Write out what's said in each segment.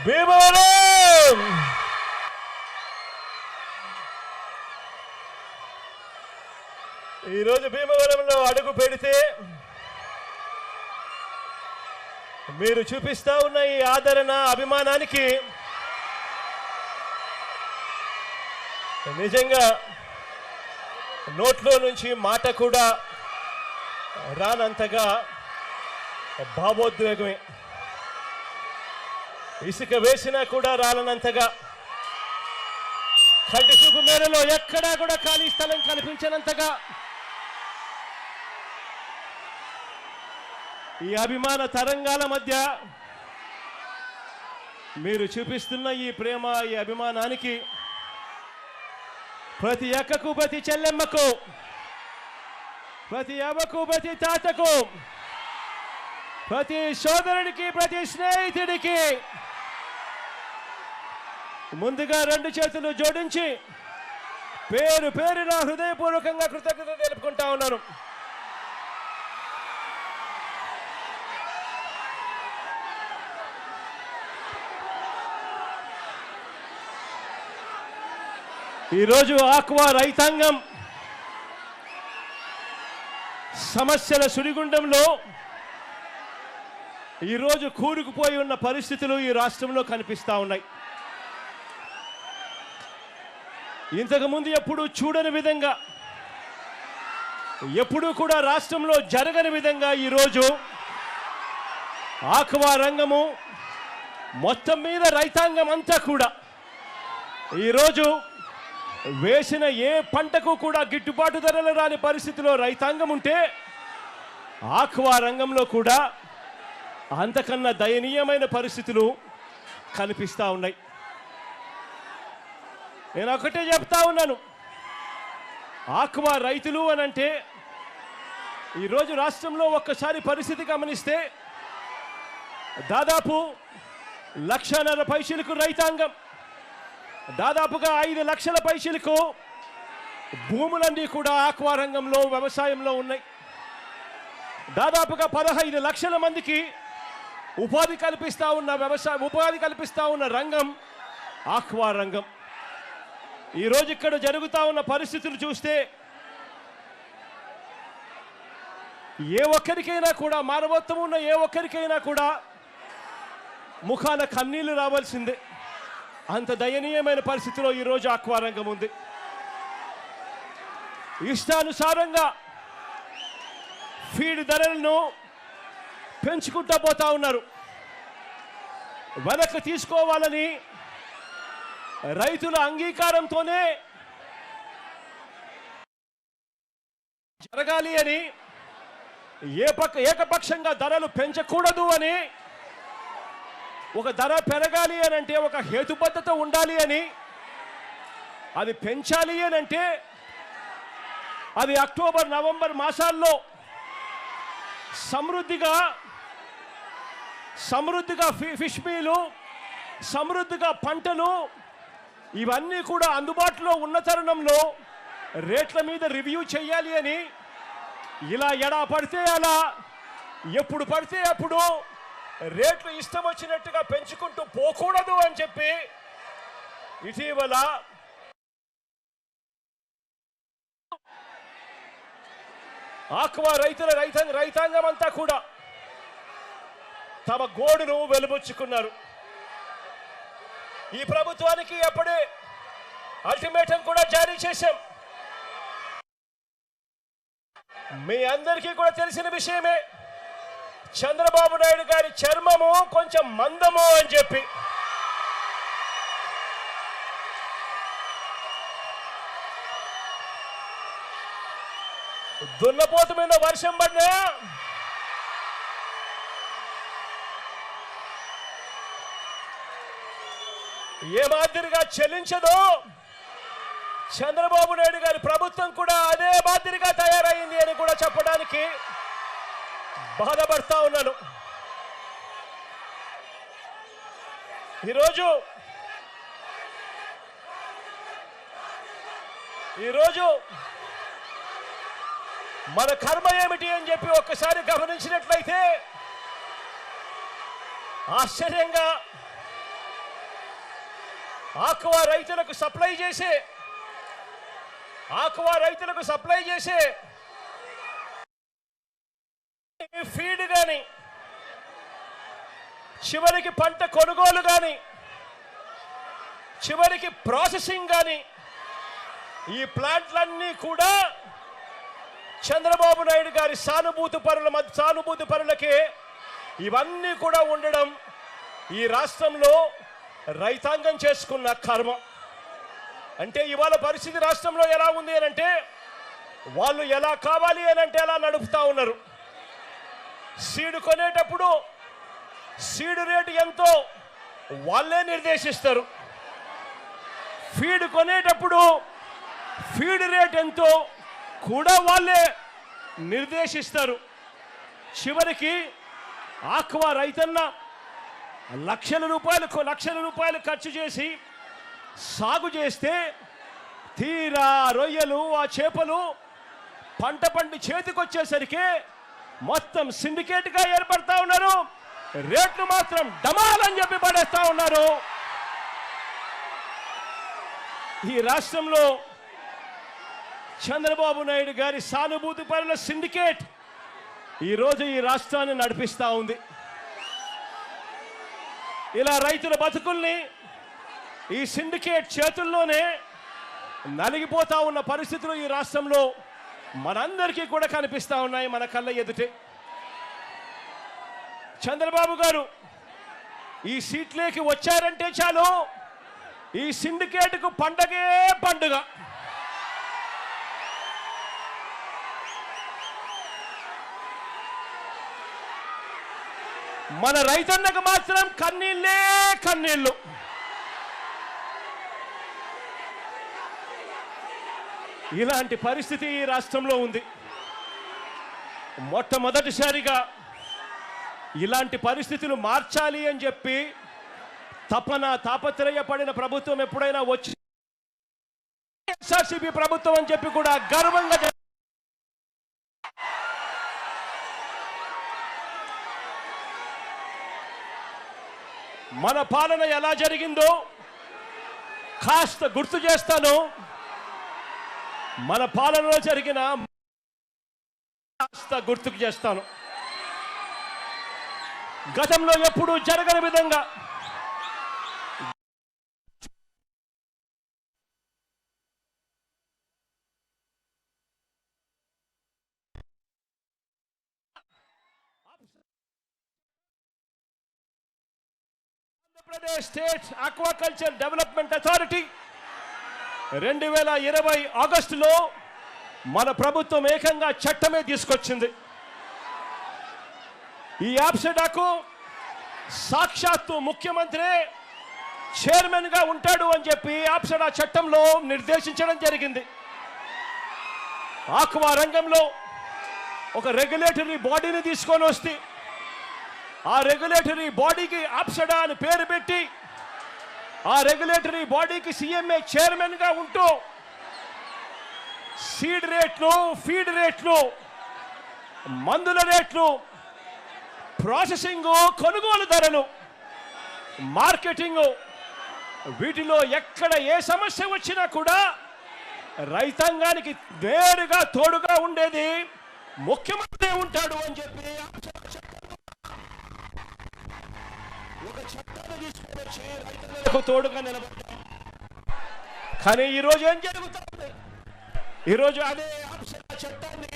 భీమవరం ఈరోజు భీమవరంలో అడుగు పెడితే మీరు చూపిస్తా ఉన్న ఈ ఆదరణ అభిమానానికి నిజంగా నోట్లో నుంచి మాట కూడా రానంతగా భావోద్వేగమే. ఇసుక వేసినా కూడా రాలనంతగా, కంటి చూపు మేరలో ఎక్కడా కూడా ఖాళీ స్థలం కనిపించనంతగా ఈ అభిమాన తరంగాల మధ్య మీరు చూపిస్తున్న ఈ ప్రేమ, ఈ అభిమానానికి ప్రతి అక్కకు, ప్రతి చెల్లెమ్మకు, ప్రతి అవ్వకు, ప్రతి తాతకు, ప్రతి సోదరుడికి, ప్రతి స్నేహితుడికి ముందుగా రెండు చేతులు జోడించి పేరు పేరున హృదయపూర్వకంగా కృతజ్ఞత తెలుపుకుంటా ఉన్నాను. ఈరోజు ఆక్వా రైతాంగం సమస్యల సుడిగుండంలో ఈరోజు కూరుకుపోయి ఉన్న పరిస్థితులు ఈ రాష్ట్రంలో కనిపిస్తా ఉన్నాయి. ఇంతకుముందు ఎప్పుడూ చూడని విధంగా, ఎప్పుడూ కూడా రాష్ట్రంలో జరగని విధంగా ఈరోజు ఆక్వా రంగము మొత్తం మీద రైతాంగం అంతా కూడా ఈరోజు వేసిన ఏ పంటకు కూడా గిట్టుబాటు ధరలు రాని పరిస్థితిలో రైతాంగం ఉంటే, ఆక్వా రంగంలో కూడా అంతకన్నా దయనీయమైన పరిస్థితులు కనిపిస్తూ ఉన్నాయి. నేను ఒకటే చెప్తా ఉన్నాను, ఆక్వా రైతులు అనంటే ఈరోజు రాష్ట్రంలో ఒక్కసారి పరిస్థితి గమనిస్తే దాదాపు 1.5 లక్షలకు రైతాంగం, దాదాపుగా 5 లక్షల పైసలకు భూములన్నీ కూడా ఆక్వా రంగంలో, వ్యవసాయంలో ఉన్నాయి. దాదాపుగా 15 లక్షల మందికి ఉపాధి కల్పిస్తా ఉన్న రంగం ఆక్వా రంగం. ఈరోజు ఇక్కడ జరుగుతూ ఉన్న పరిస్థితులు చూస్తే ఏ ఒక్కరికైనా కూడా, మానవత్వం ఉన్న ఏ ఒక్కరికైనా కూడా ముఖాన కన్నీళ్లు రావాల్సిందే. అంత దయనీయమైన పరిస్థితిలో ఈరోజు ఆక్వా రంగం ఉంది. ఇష్టానుసారంగా ఫీడ్ ధరలను పెంచుకుంటూ పోతా ఉన్నారు. వెనక్కి తీసుకోవాలని రైతుల అంగీకారంతోనే జరగాలి అని, ఏకపక్షంగా ధరలు పెంచకూడదు అని, ఒక ధర పెరగాలి అని అంటే ఒక హేతుబద్ధత ఉండాలి అని, అది పెంచాలి అని అంటే అది అక్టోబర్, నవంబర్ మాసాల్లో సమృద్ధిగా ఫిష్ మీలు, సమృద్ధిగా పంటలు ఇవన్నీ కూడా అందుబాటులో ఉన్న తరుణంలో రేట్ల మీద రివ్యూ చేయాలి అని, ఇలా ఎడా పడితే అలా, ఎప్పుడు పడితే అప్పుడు రేట్లు ఇష్టం వచ్చినట్టుగా పెంచుకుంటూ పోకూడదు అని చెప్పి ఇటీవల ఆక్వా రైతాంగం అంతా కూడా తమ గోడును వెలుబుచ్చుకున్నారు. ఈ ప్రభుత్వానికి అప్పుడే అల్టిమేటం కూడా జారీ చేశాం. మీ అందరికీ కూడా తెలిసిన విషయమే, చంద్రబాబు నాయుడు గారి చర్మము కొంచెం మందము అని చెప్పి దున్నపోతు మీద వర్షం పడినా ఏ మాదిరిగా చెల్లించదో, చంద్రబాబు నాయుడు గారి ప్రభుత్వం కూడా అదే మాదిరిగా తయారైంది అని కూడా చెప్పడానికి బాధపడతా ఉన్నాను. ఈరోజు మన కర్మ ఏమిటి అని చెప్పి ఒక్కసారి గమనించినట్లయితే ఆశ్చర్యంగా ఆక్వా రైతులకు సప్లై చేసే ఫీడ్ కానీ, చివరికి పంట కొనుగోలు కానీ, చివరికి ప్రాసెసింగ్ కానీ, ఈ ప్లాంట్లన్నీ కూడా చంద్రబాబు నాయుడు గారి సానుభూతి పరులకే ఇవన్నీ కూడా ఉండడం ఈ రాష్ట్రంలో రైతాంగం చేసుకున్న కర్మ. అంటే ఇవాళ పరిస్థితి రాష్ట్రంలో ఎలా ఉంది అని అంటే, వాళ్ళు ఎలా కావాలి అని అంటే అలా నడుపుతా ఉన్నారు. సీడ్ కొనేటప్పుడు సీడ్ రేటు ఎంతో వాళ్ళే నిర్దేశిస్తారు. ఫీడ్ కొనేటప్పుడు ఫీడ్ రేట్ ఎంతో కూడా వాళ్ళే నిర్దేశిస్తారు. చివరికి ఆక్వా రైతన్న లక్షల రూపాయలు ఖర్చు చేసి సాగు చేస్తే తీరా రొయ్యలు, ఆ చేపలు పంట పండి చేతికొచ్చేసరికి మొత్తం సిండికేట్గా ఏర్పడతా ఉన్నారు. రేట్లు మాత్రం డమాలని చెప్పి పడేస్తా ఉన్నారు. ఈ రాష్ట్రంలో చంద్రబాబు నాయుడు గారి సానుభూతి పరుల సిండికేట్ ఈరోజు ఈ రాష్ట్రాన్ని నడిపిస్తూ ఉంది. ఇలా రైతుల బతుకుల్ని ఈ సిండికేట్ చేతుల్లోనే నలిగిపోతా ఉన్న పరిస్థితులు ఈ రాష్ట్రంలో మనందరికీ కూడా కనిపిస్తూ ఉన్నాయి, మన కళ్ళ ఎదుటే. చంద్రబాబు గారు ఈ సీట్లోకి వచ్చారంటే చాలు, ఈ సిండికేట్కు పండగే పండుగ. మన రైతన్నకు మాత్రం కన్నీళ్ళే కన్నీళ్ళు. ఇలాంటి పరిస్థితి ఈ రాష్ట్రంలో ఉంది. మొట్టమొదటిసారిగా ఇలాంటి పరిస్థితులు మార్చాలి అని చెప్పి తాపత్రయపడిన ప్రభుత్వం ఎప్పుడైనా వచ్చి ఎస్ఆర్సీపీ ప్రభుత్వం అని చెప్పి కూడా గర్వంగా మన పాలన ఎలా జరిగిందో కాస్త గుర్తు చేస్తాను. మన పాలనలో జరిగిన కాస్త గుర్తుకు చేస్తాను. గతంలో ఎప్పుడూ జరగని విధంగా Andhra Pradesh state aquaculture development authority 2020 ఆగస్టులో మన ప్రభుత్వం ఏకంగా చట్టమే తీసుకొచ్చింది. ఈ యాప్సెడాకు సాక్షాత్తు ముఖ్యమంత్రి చైర్మన్గా ఉంటాడు అని చెప్పి యాప్సెడా చట్టంలో నిర్దేశించడం జరిగింది. ఆక్వా రంగంలో ఒక రెగ్యులేటరీ బాడీని తీసుకొని వస్తే ఆ రెగ్యులేటరీ బాడీకి యాప్సెడా అని పేరు పెట్టి ఆ రెగ్యులేటరీ బాడీకి సీఎంఏ చైర్మన్గా ఉంటూ సీడ్ రేట్లు, ఫీడ్ రేట్లు, మందుల రేట్లు, ప్రాసెసింగ్, కొనుగోలు ధరలు, మార్కెటింగ్, వీటిలో ఎక్కడ ఏ సమస్య వచ్చినా కూడా రైతాంగానికి నేరుగా తోడుగా ఉండేది ముఖ్యమంత్రి ఉంటాడు అని చెప్పి ఒక చట్టాన్ని తీసుకొని వచ్చి రైతులకు తోడుగా నిలబడ్డారు. కానీ ఈరోజు ఏం జరుగుతుంది? ఈరోజు అదే చట్టాన్ని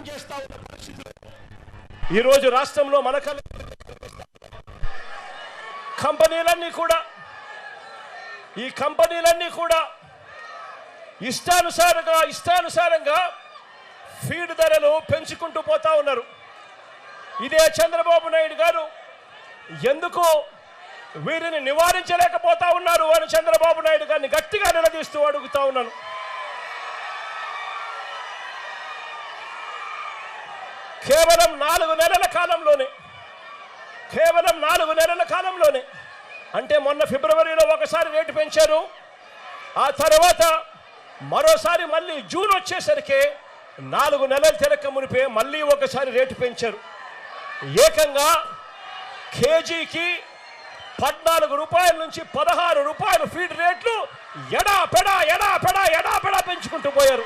చేస్తా ఉన్న పరిస్థితులు ఈరోజు రాష్ట్రంలో మన కంపెనీలన్నీ కూడా ఇష్టానుసారంగా ఫీడ్ ధరలు పెంచుకుంటూ పోతా ఉన్నారు. ఇదే చంద్రబాబు నాయుడు గారు ఎందుకు వీరిని నివారించలేకపోతా ఉన్నారు అని చంద్రబాబు నాయుడు గారిని గట్టిగా నిలదీస్తూ అడుగుతా ఉన్నాను. కేవలం 4 నెలల కాలంలోనే అంటే మొన్న ఫిబ్రవరిలో ఒకసారి రేటు పెంచారు. ఆ తర్వాత మరోసారి మళ్ళీ జూన్ వచ్చేసరికి 4 నెలలు తిరక్క మునిపే మళ్ళీ ఒకసారి రేటు పెంచారు. ఏకంగా కేజీకి 14 రూపాయల నుంచి 16 రూపాయలు ఫీడ్ రేట్లు ఎడా పెడా పెంచుకుంటూ పోయారు.